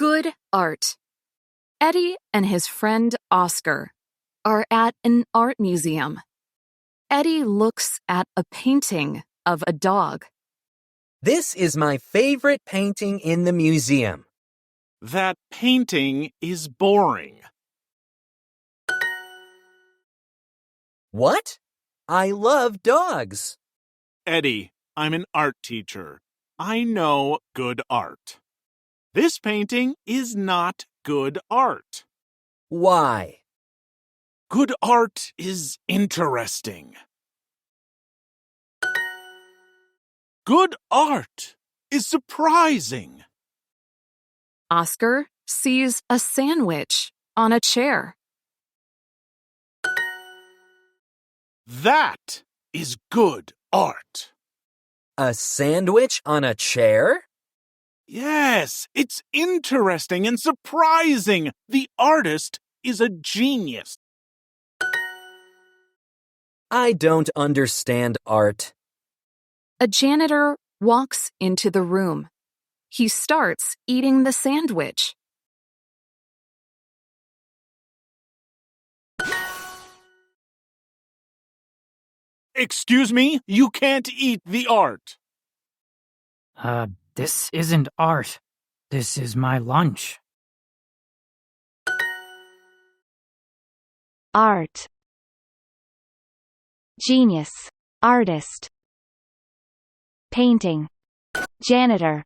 Good art. Eddie and his friend Oscar are at an art museum. Eddie looks at a painting of a dog. This is my favorite painting in the museum. That painting is boring. What? I love dogs. Eddie, I'm an art teacher. I know good art. This painting is not good art. Why? Good art is interesting. Good art is surprising. Oscar sees a sandwich on a chair. That is good art. A sandwich on a chair? Yes, it's interesting and surprising. The artist is a genius. I don't understand art. A janitor walks into the room. He starts eating the sandwich. Excuse me, you can't eat the art. This isn't art. This is my lunch. Art. Genius. Artist. Painting. Janitor.